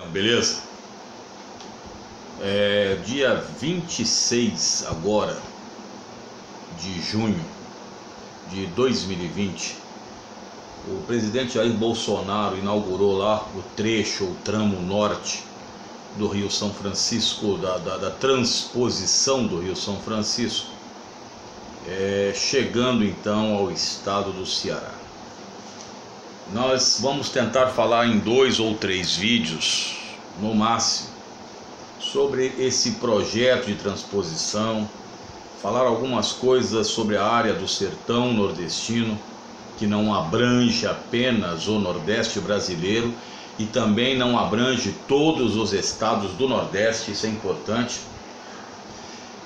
Beleza? Dia 26 agora de junho de 2020, o presidente Jair Bolsonaro inaugurou lá o trecho, o tramo norte do Rio São Francisco, da transposição do Rio São Francisco, chegando então ao estado do Ceará. Nós vamos tentar falar em 2 ou 3 vídeos, no máximo, sobre esse projeto de transposição, falar algumas coisas sobre a área do sertão nordestino, que não abrange apenas o Nordeste brasileiro e também não abrange todos os estados do Nordeste, isso é importante.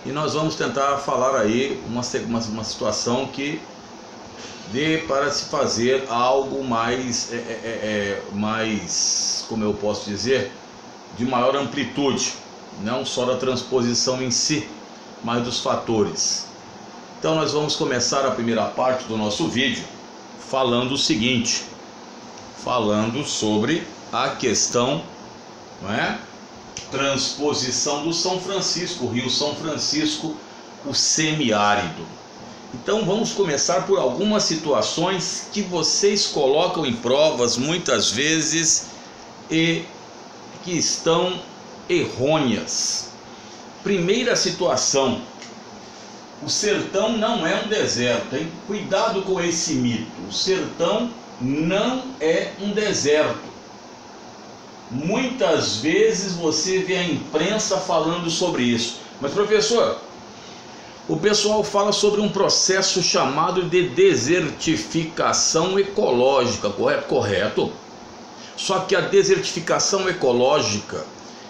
E nós vamos tentar falar aí uma situação que dê para se fazer algo mais, como eu posso dizer, de maior amplitude, não só da transposição em si, mas dos fatores. Então nós vamos começar a primeira parte do nosso vídeo falando o seguinte, falando sobre a questão, transposição do São Francisco, Rio São Francisco, o semiárido. Então vamos começar por algumas situações que vocês colocam em provas muitas vezes e que estão errôneas. Primeira situação: o sertão não é um deserto, hein? Cuidado com esse mito. O sertão não é um deserto. Muitas vezes você vê a imprensa falando sobre isso. Mas, professor, o pessoal fala sobre um processo chamado de desertificação ecológica, correto? Só que a desertificação ecológica,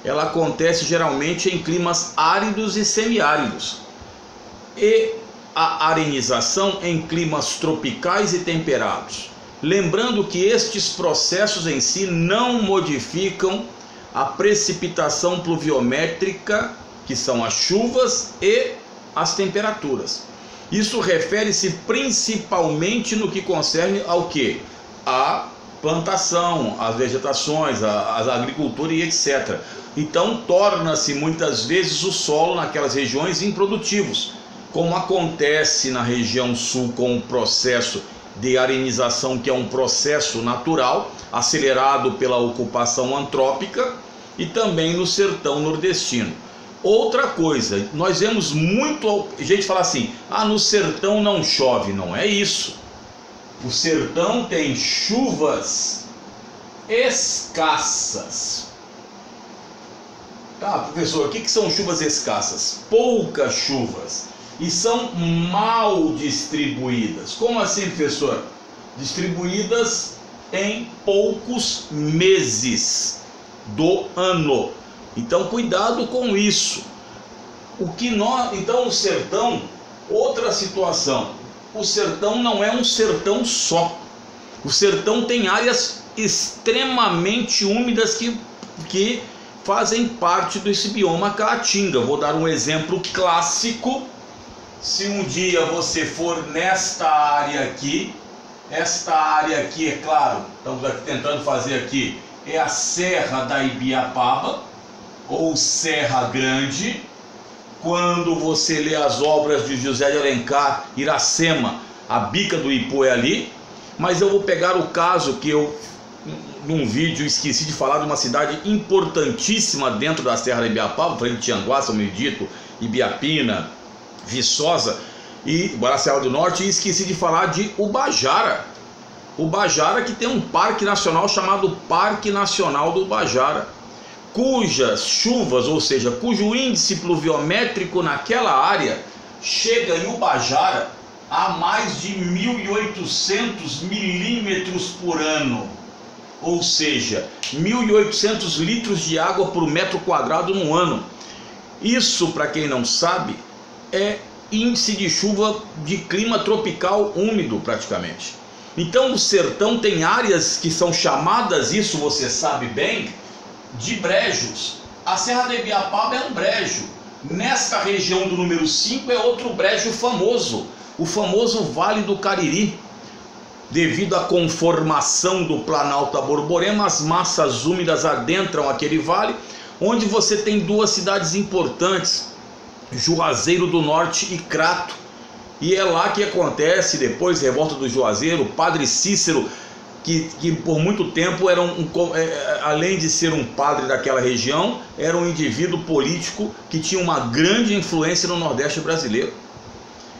ela acontece geralmente em climas áridos e semiáridos. E a arenização em climas tropicais e temperados. Lembrando que estes processos em si não modificam a precipitação pluviométrica, que são as chuvas e as temperaturas. Isso refere-se principalmente no que concerne ao que? A plantação, as vegetações, a agricultura e etc. Então torna-se muitas vezes o solo naquelas regiões improdutivos, como acontece na região sul com o processo de arenização, que é um processo natural, acelerado pela ocupação antrópica, e também no sertão nordestino. Outra coisa, nós vemos muito gente falar assim, no sertão não chove. Não é isso. O sertão tem chuvas escassas. Tá, professor, o que são chuvas escassas? Poucas chuvas. E são mal distribuídas. Como assim, professor? Distribuídas em poucos meses do ano. Então cuidado com isso. Então o sertão, outra situação. O sertão não é um sertão só. O sertão tem áreas extremamente úmidas que fazem parte desse bioma caatinga. Vou dar um exemplo clássico. Se um dia você for nesta área aqui, esta área aqui, é claro, estamos aqui tentando fazer aqui, é a Serra da Ibiapaba, ou Serra Grande. Quando você lê as obras de José de Alencar, Iracema, a bica do Ipu é ali. Mas eu vou pegar o caso que eu, num vídeo, esqueci de falar de uma cidade importantíssima dentro da Serra da Ibiapaba, falei de Tianguá, São Benedito, Ibiapina, Viçosa e Guaraciaba do Norte, e esqueci de falar de Ubajara. Ubajara, que tem um parque nacional chamado Parque Nacional do Ubajara, cujas chuvas, ou seja, cujo índice pluviométrico naquela área chega em Ubajara a mais de 1.800 milímetros por ano, ou seja, 1.800 litros de água por metro quadrado no ano. Isso, para quem não sabe, é índice de chuva de clima tropical úmido praticamente. Então o sertão tem áreas que são chamadas, isso você sabe bem, de brejos. A Serra da Ibiapaba é um brejo. Nesta região do número 5 é outro brejo famoso, o famoso Vale do Cariri. devido à conformação do Planalto da Borborema, as massas úmidas adentram aquele vale, onde você tem duas cidades importantes, Juazeiro do Norte e Crato. E é lá que acontece, depois da revolta do Juazeiro, o padre Cícero, que por muito tempo era além de ser um padre daquela região, era um indivíduo político que tinha uma grande influência no Nordeste brasileiro.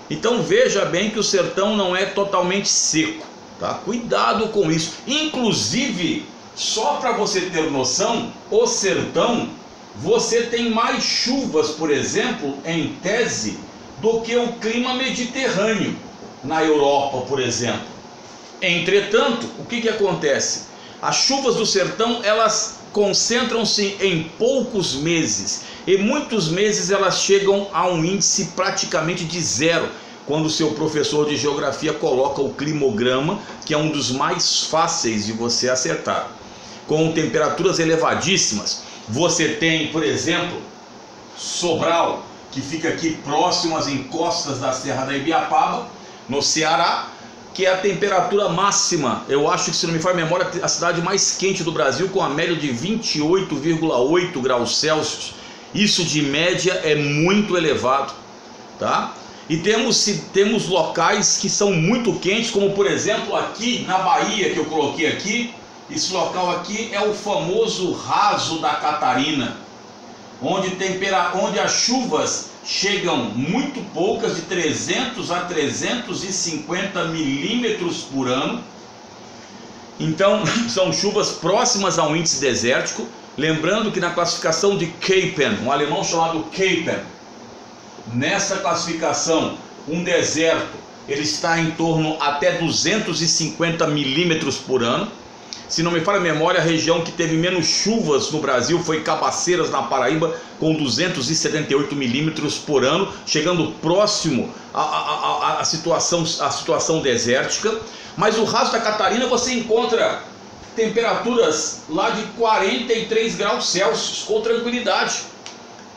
Então veja bem que o sertão não é totalmente seco, tá? Cuidado com isso. Inclusive, só para você ter noção, o sertão, você tem mais chuvas, por exemplo, em tese, do que o clima mediterrâneo na Europa, por exemplo. Entretanto, o que acontece? As chuvas do sertão, elas concentram-se em poucos meses, e muitos meses elas chegam a um índice praticamente de zero, quando o seu professor de geografia coloca o climograma, que é um dos mais fáceis de você acertar. Com temperaturas elevadíssimas, você tem, por exemplo, Sobral, que fica aqui próximo às encostas da Serra da Ibiapaba, no Ceará, que é a temperatura máxima, eu acho que, se não me falha a memória, a cidade mais quente do Brasil, com a média de 28,8 graus Celsius. Isso de média é muito elevado, tá? E temos locais que são muito quentes, como por exemplo aqui na Bahia, que eu coloquei aqui. Esse local aqui é o famoso Raso da Catarina, onde as chuvas chegam muito poucas, de 300 a 350 milímetros por ano. Então são chuvas próximas a um índice desértico. Lembrando que na classificação de Köppen, um alemão chamado Köppen, nessa classificação, um deserto, ele está em torno até 250 milímetros por ano. Se não me falha a memória, a região que teve menos chuvas no Brasil foi Cabaceiras, na Paraíba, com 278 milímetros por ano, chegando próximo à situação desértica. Mas o Raso da Catarina você encontra temperaturas lá de 43 graus Celsius, com tranquilidade.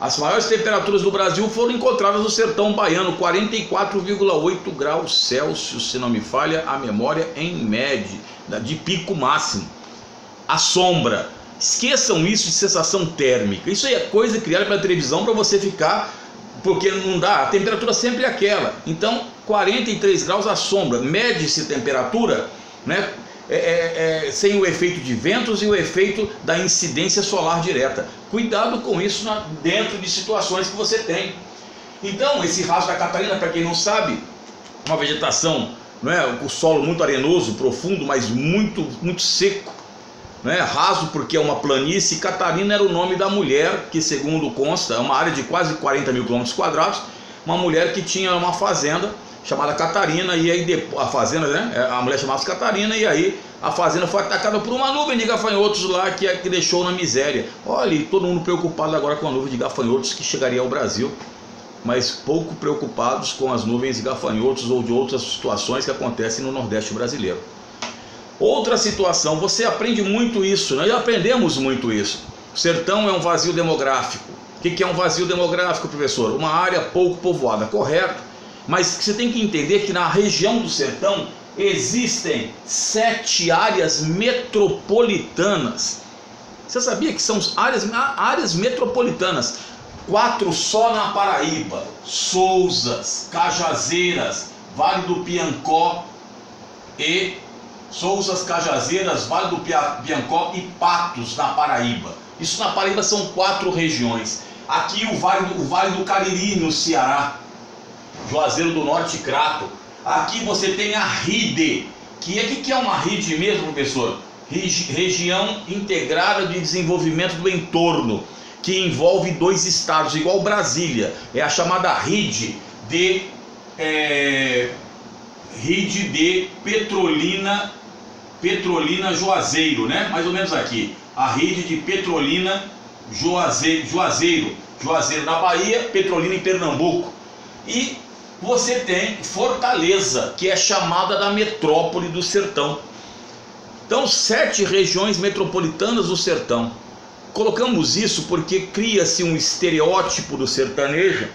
As maiores temperaturas do Brasil foram encontradas no sertão baiano, 44,8 graus Celsius, se não me falha a memória, em média, de pico máximo. A sombra, esqueçam isso de sensação térmica, isso aí é coisa criada pela televisão para você ficar, porque não dá, a temperatura sempre é aquela. Então 43 graus a sombra, mede-se temperatura, né? Sem o efeito de ventos e o efeito da incidência solar direta. Cuidado com isso dentro de situações que você tem. Então esse Raso da Catarina, para quem não sabe, uma vegetação, não é? O solo muito arenoso, profundo, mas muito seco, não é? Raso porque é uma planície. Catarina era o nome da mulher, que segundo consta, é uma área de quase 40 mil quilômetros quadrados, uma mulher que tinha uma fazenda chamada Catarina, e aí a fazenda, né? A mulher chamava-se Catarina, e aí a fazenda foi atacada por uma nuvem de gafanhotos lá que deixou na miséria. Olha, e todo mundo preocupado agora com a nuvem de gafanhotos que chegaria ao Brasil, mas pouco preocupados com as nuvens de gafanhotos ou de outras situações que acontecem no Nordeste brasileiro. Outra situação, você aprende muito isso, nós aprendemos muito isso. O sertão é um vazio demográfico. O que é um vazio demográfico, professor? Uma área pouco povoada, correto? Mas você tem que entender que na região do sertão existem 7 áreas metropolitanas. Você sabia que são áreas metropolitanas? 4 só na Paraíba: Sousas, Cajazeiras, Vale do Piancó e Patos, na Paraíba. Isso na Paraíba são 4 regiões. Aqui o Vale do Cariri, no Ceará, Juazeiro do Norte e Crato. Aqui você tem a RIDE, que é uma RIDE mesmo, professor? Região Integrada de Desenvolvimento do Entorno, que envolve 2 estados, igual Brasília. É a chamada RIDE de Petrolina Juazeiro, né? Mais ou menos aqui. A RIDE de Petrolina Juazeiro na Bahia, Petrolina em Pernambuco. E você tem Fortaleza, que é chamada da metrópole do sertão. Então 7 regiões metropolitanas do sertão. Colocamos isso porque cria-se um estereótipo do sertanejo.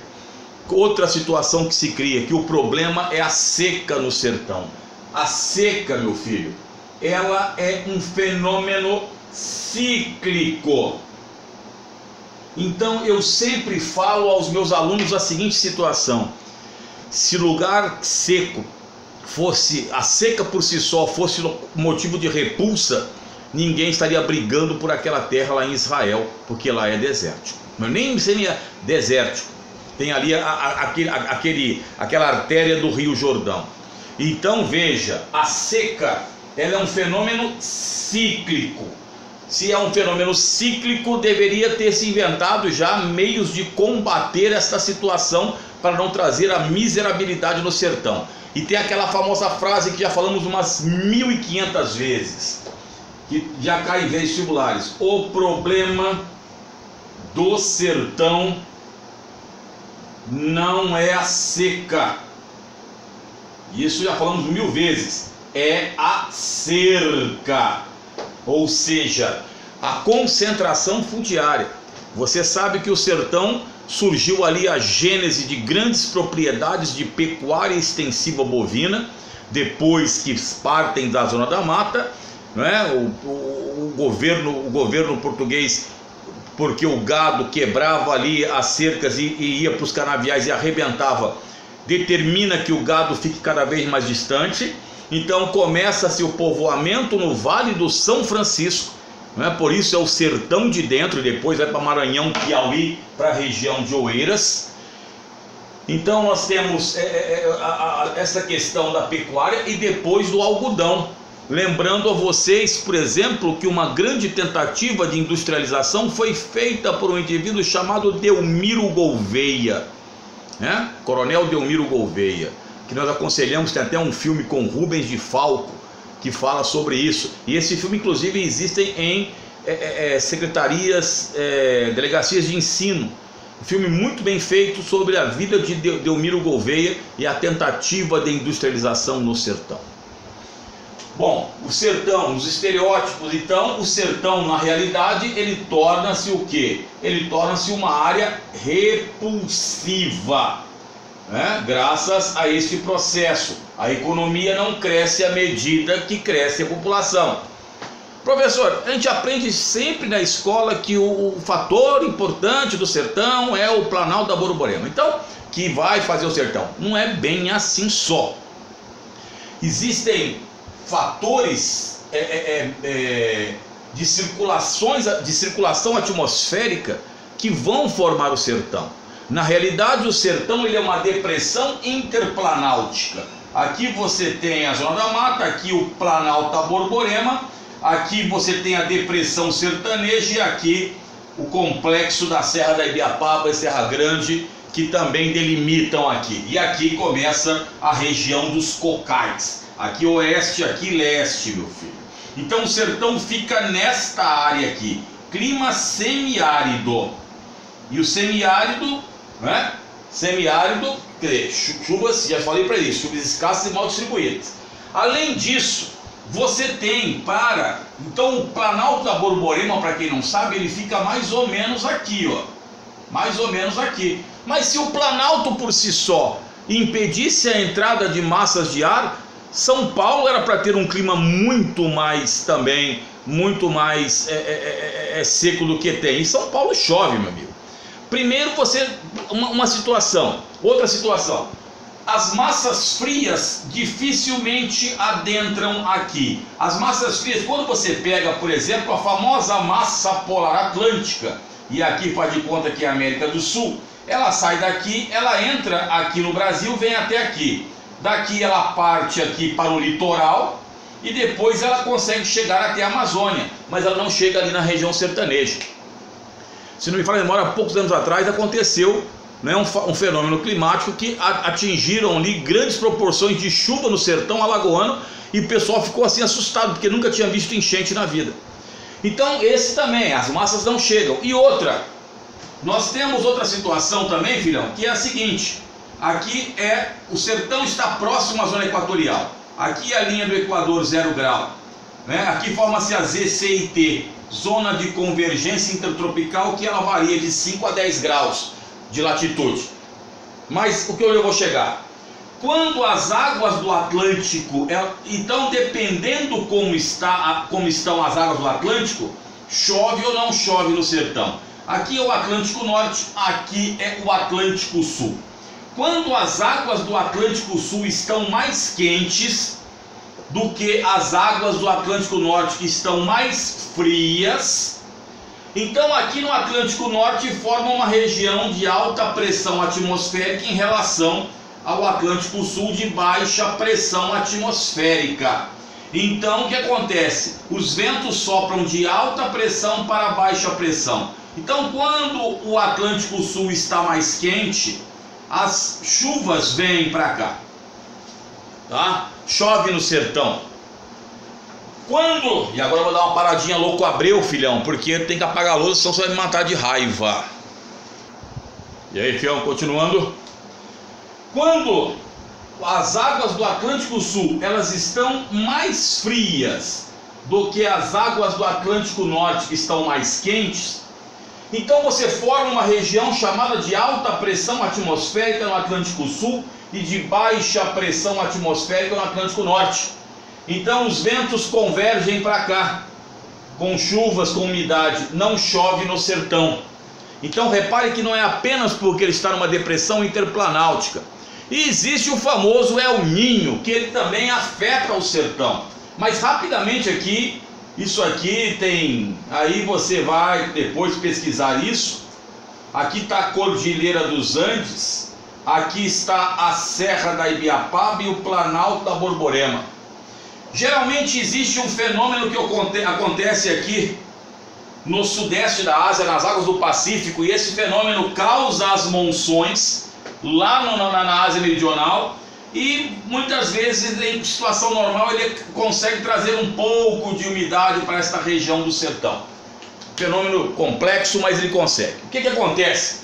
Outra situação que se cria, que o problema é a seca no sertão. A seca, meu filho, ela é um fenômeno cíclico. Então eu sempre falo aos meus alunos a seguinte situação: se lugar seco fosse, a seca por si só fosse motivo de repulsa, ninguém estaria brigando por aquela terra lá em Israel, porque lá é desértico. Mas nem seria desértico, tem ali aquela artéria do Rio Jordão. Então veja, a seca, ela é um fenômeno cíclico. Se é um fenômeno cíclico, deveria ter se inventado já meios de combater esta situação para não trazer a miserabilidade no sertão. E tem aquela famosa frase que já falamos umas 1500 vezes, que já cai em vestibulares: o problema do sertão não é a seca. Isso já falamos 1000 vezes. É a cerca, ou seja, a concentração fundiária. Você sabe que o sertão surgiu ali a gênese de grandes propriedades de pecuária extensiva bovina, depois que partem da zona da mata, né? O governo português, porque o gado quebrava ali as cercas e ia para os canaviais e arrebentava, determina que o gado fique cada vez mais distante. Então começa-se o povoamento no Vale do São Francisco, né? Por isso é o sertão de dentro, e depois vai para Maranhão, Piauí, para a região de Oeiras. Então nós temos essa questão da pecuária e depois do algodão. Lembrando a vocês, por exemplo, que uma grande tentativa de industrialização foi feita por um indivíduo chamado Delmiro Gouveia, né? Coronel Delmiro Gouveia, que nós aconselhamos. Tem até um filme com Rubens de Falco que fala sobre isso, e esse filme inclusive existe em secretarias, delegacias de ensino. Um filme muito bem feito sobre a vida de Delmiro Gouveia e a tentativa de industrialização no sertão. Bom, o sertão, os estereótipos. Então o sertão, na realidade, ele torna-se o quê? Ele torna-se uma área repulsiva, né? Graças a este processo, a economia não cresce à medida que cresce a população. Professor, a gente aprende sempre na escola que o fator importante do sertão é o Planalto da Borborema, então, que vai fazer o sertão. Não é bem assim só. Existem fatores de circulação atmosférica que vão formar o sertão. Na realidade, o sertão, ele é uma depressão interplanáutica. Aqui você tem a zona da mata, aqui o Planalto da Borborema, aqui você tem a depressão sertaneja e aqui o complexo da Serra da Ibiapaba e Serra Grande, que também delimitam aqui. E aqui começa a região dos cocais. Aqui oeste, aqui leste, meu filho. Então o sertão fica nesta área aqui. Clima semiárido. E o semiárido, né? Semiárido, chuvas, já falei para isso, chuvas escassas e mal distribuídas. Além disso, você tem então o Planalto da Borborema, para quem não sabe, ele fica mais ou menos aqui, ó. Mais ou menos aqui. Mas se o Planalto por si só impedisse a entrada de massas de ar, São Paulo era para ter um clima muito mais seco do que tem. Em São Paulo chove, meu amigo. Primeiro uma situação, outra situação. As massas frias dificilmente adentram aqui. As massas frias, quando você pega, por exemplo, a famosa massa polar atlântica, e aqui faz de conta que é a América do Sul, ela sai daqui, ela entra aqui no Brasil, vem até aqui. Daqui ela parte aqui para o litoral e depois ela consegue chegar até a Amazônia, mas ela não chega ali na região sertaneja. Se não me falha a memória, há poucos anos atrás aconteceu, né, um fenômeno climático que atingiram ali grandes proporções de chuva no sertão alagoano, e o pessoal ficou assim assustado, porque nunca tinha visto enchente na vida. Então esse também, as massas não chegam. E outra, nós temos outra situação também, filhão, que é a seguinte: aqui o sertão está próximo à zona equatorial. Aqui é a linha do Equador, 0 grau, né? Aqui forma-se a ZCIT, zona de convergência intertropical, que ela varia de 5 a 10 graus de latitude. Mas o que eu vou chegar? Quando as águas do Atlântico, então dependendo como estão as águas do Atlântico, chove ou não chove no sertão. Aqui é o Atlântico Norte, aqui é o Atlântico Sul. Quando as águas do Atlântico Sul estão mais quentes do que as águas do Atlântico Norte, que estão mais frias, então aqui no Atlântico Norte forma uma região de alta pressão atmosférica em relação ao Atlântico Sul de baixa pressão atmosférica. Então o que acontece? Os ventos sopram de alta pressão para baixa pressão. Então quando o Atlântico Sul está mais quente, as chuvas vêm para cá, tá? Chove no sertão. E agora eu vou dar uma paradinha louco Abreu, filhão, porque tem que apagar a luz, senão você vai me matar de raiva. E aí, filhão, continuando. Quando as águas do Atlântico Sul, elas estão mais frias do que as águas do Atlântico Norte, que estão mais quentes, então você forma uma região chamada de alta pressão atmosférica no Atlântico Sul e de baixa pressão atmosférica no Atlântico Norte. Então os ventos convergem para cá, com chuvas, com umidade, não chove no sertão. Então repare que não é apenas porque ele está numa depressão interplanáutica. E existe o famoso El Niño, que ele também afeta o sertão. Mas rapidamente aqui, isso aqui tem... Aí você vai depois pesquisar isso. Aqui está a Cordilheira dos Andes, aqui está a Serra da Ibiapaba e o Planalto da Borborema. Geralmente existe um fenômeno que acontece aqui no sudeste da Ásia, nas águas do Pacífico, e esse fenômeno causa as monções lá na Ásia Meridional, e muitas vezes em situação normal ele consegue trazer um pouco de umidade para esta região do sertão. Fenômeno complexo, mas ele consegue. O que acontece?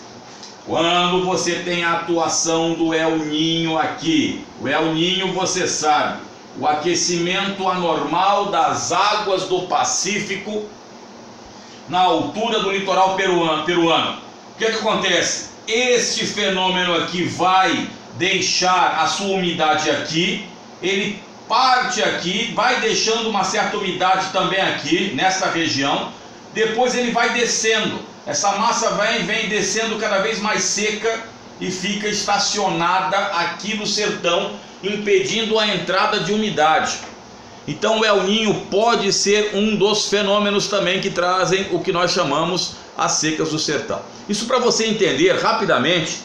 Quando você tem a atuação do El Niño aqui, o El Niño, você sabe, o aquecimento anormal das águas do Pacífico na altura do litoral peruano. O que acontece? Este fenômeno aqui vai deixar a sua umidade aqui, ele parte aqui, vai deixando uma certa umidade também aqui, nessa região, depois ele vai descendo, essa massa vem descendo cada vez mais seca e fica estacionada aqui no sertão, impedindo a entrada de umidade. Então o El Niño pode ser um dos fenômenos também que trazem o que nós chamamos as secas do sertão. Isso para você entender rapidamente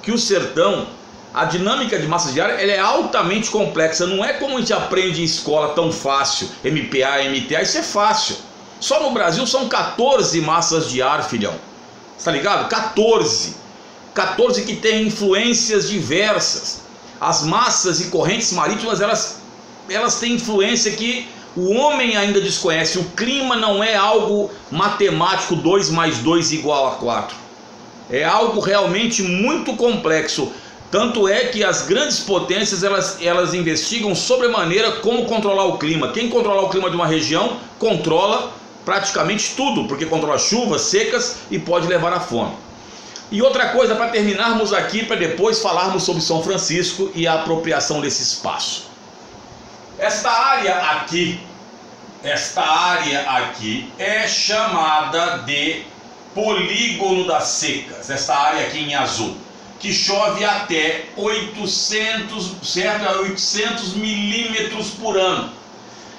que o sertão, a dinâmica de massas de ar, ela é altamente complexa. Não é como a gente aprende em escola tão fácil, MPA, MTA, isso é fácil. Só no Brasil são 14 massas de ar, filhão. Tá ligado? 14 que tem influências diversas. As massas e correntes marítimas, elas têm influência que o homem ainda desconhece. O clima não é algo matemático, 2 mais 2 igual a 4. É algo realmente muito complexo. Tanto é que as grandes potências, elas investigam sobremaneira como controlar o clima. Quem controlar o clima de uma região, controla praticamente tudo, porque controla chuvas, secas e pode levar à fome. E outra coisa, para terminarmos aqui, para depois falarmos sobre São Francisco e a apropriação desse espaço. Esta área aqui é chamada de Polígono das Secas, esta área aqui em azul, que chove até 800 milímetros por ano.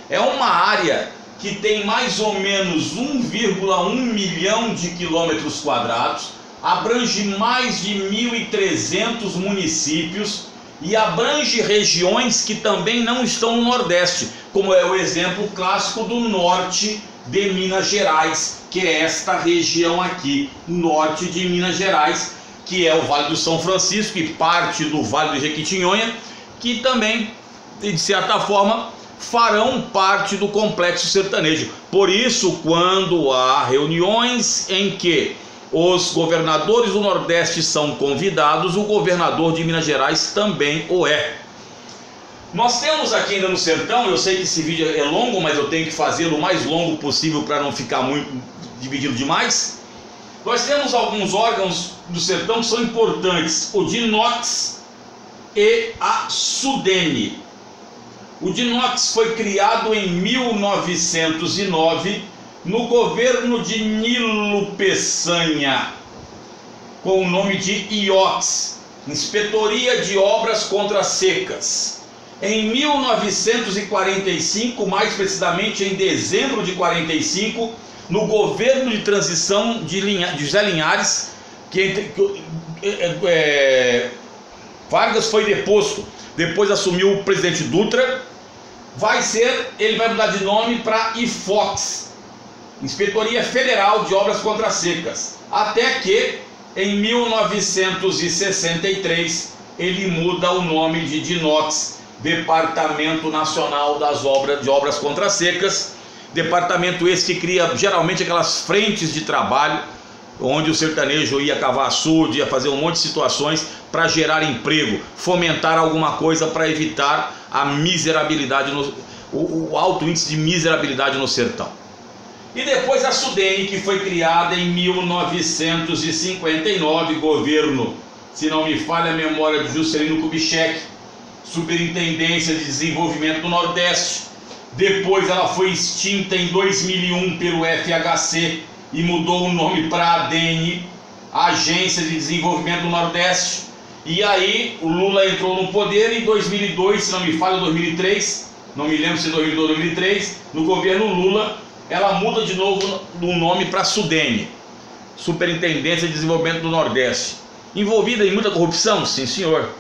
É uma área que tem mais ou menos 1,1 milhão de quilômetros quadrados, abrange mais de 1.300 municípios e abrange regiões que também não estão no Nordeste, como é o exemplo clássico do norte de Minas Gerais, que é esta região aqui, norte de Minas Gerais, que é o Vale do São Francisco e parte do Vale do Jequitinhonha, que também, de certa forma, farão parte do complexo sertanejo. Por isso, quando há reuniões em que os governadores do Nordeste são convidados, o governador de Minas Gerais também o é. Nós temos aqui ainda no sertão, eu sei que esse vídeo é longo, mas eu tenho que fazê-lo o mais longo possível para não ficar muito dividido demais. Nós temos alguns órgãos do sertão que são importantes. O DINOX, e a Sudene. O Dinox foi criado em 1909 no governo de Nilo Peçanha, com o nome de IOCS, Inspetoria de Obras Contra Secas. Em 1945, mais precisamente em dezembro de 45, no governo de transição de José Linhares, Vargas foi deposto, depois assumiu o presidente Dutra, ele vai mudar de nome para IFOX, Inspetoria Federal de Obras Contra Secas, até que em 1963 ele muda o nome de DINOX, Departamento Nacional de Obras Contra Secas, departamento esse que cria geralmente aquelas frentes de trabalho, onde o sertanejo ia cavar açude, ia fazer um monte de situações para gerar emprego, fomentar alguma coisa para evitar a miserabilidade, o alto índice de miserabilidade no sertão. E depois a Sudene, que foi criada em 1959, governo, se não me falha a memória, de Juscelino Kubitschek, Superintendência de Desenvolvimento do Nordeste. Depois ela foi extinta em 2001 pelo FHC e mudou o nome para ADN, Agência de Desenvolvimento do Nordeste. E aí o Lula entrou no poder em 2002, se não me falha, 2003, não me lembro se 2002 ou 2003, no governo Lula, ela muda de novo o nome para Sudene, Superintendência de Desenvolvimento do Nordeste. Envolvida em muita corrupção? Sim, senhor.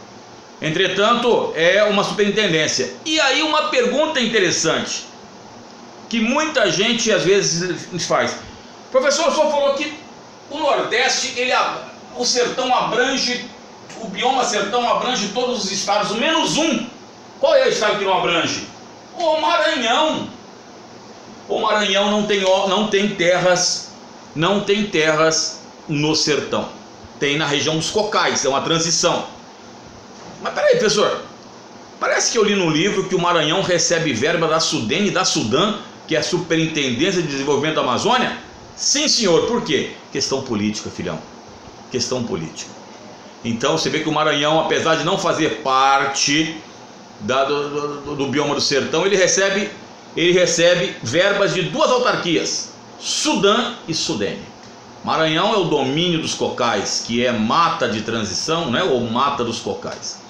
Entretanto, é uma superintendência. E aí uma pergunta interessante, que muita gente às vezes faz. Professor, o senhor falou que o Nordeste, o sertão abrange, o bioma sertão abrange todos os estados, menos um. Qual é o estado que não abrange? O Maranhão. O Maranhão não tem terras no sertão. Tem na região dos cocais, é uma transição. Mas peraí, professor, parece que eu li no livro que o Maranhão recebe verba da Sudene e da Sudam, que é a Superintendência de Desenvolvimento da Amazônia? Sim, senhor. Por quê? Questão política, filhão. Questão política. Então você vê que o Maranhão, apesar de não fazer parte do bioma do sertão, ele recebe verbas de duas autarquias, Sudam e Sudene. Maranhão é o domínio dos cocais, que é mata de transição, né? Ou mata dos cocais.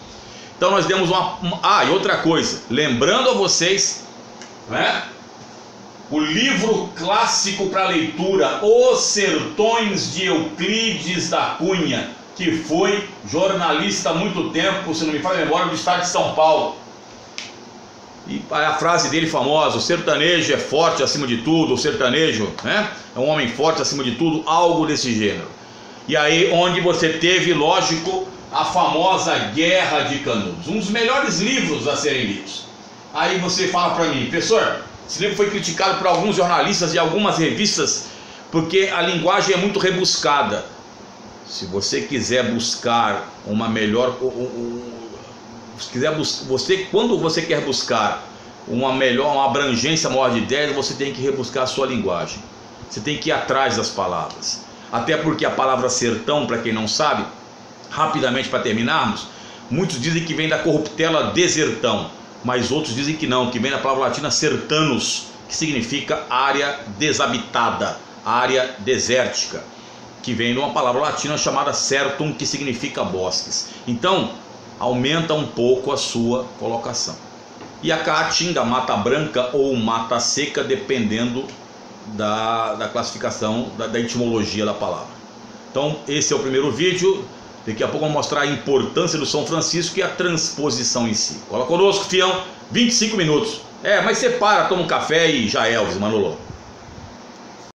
Então nós demos e outra coisa, lembrando a vocês, né? O livro clássico para leitura, Os Sertões, de Euclides da Cunha, que foi jornalista há muito tempo, se não me falha a memória, do estado de São Paulo. E a frase dele famosa: o sertanejo é forte acima de tudo, o sertanejo, né, é um homem forte acima de tudo, algo desse gênero. E aí onde você teve, lógico, a famosa Guerra de Canudos, um dos melhores livros a serem lidos. Aí você fala para mim, professor, esse livro foi criticado por alguns jornalistas e algumas revistas porque a linguagem é muito rebuscada. Se você quiser buscar uma melhor, quando você quer buscar uma abrangência maior de ideias, você tem que rebuscar a sua linguagem. Você tem que ir atrás das palavras. Até porque a palavra sertão, para quem não sabe, rapidamente para terminarmos, muitos dizem que vem da corruptela desertão, mas outros dizem que não, que vem da palavra latina sertanus, que significa área desabitada, área desértica, que vem de uma palavra latina chamada sertum, que significa bosques. Então, aumenta um pouco a sua colocação. E a caatinga, mata branca ou mata seca, dependendo da classificação, da etimologia da palavra. Então, esse é o primeiro vídeo. Daqui a pouco eu vou mostrar a importância do São Francisco e a transposição em si. Cola conosco, fião, 25 minutos. Mas você para, toma um café e já é, Elvis Manolo.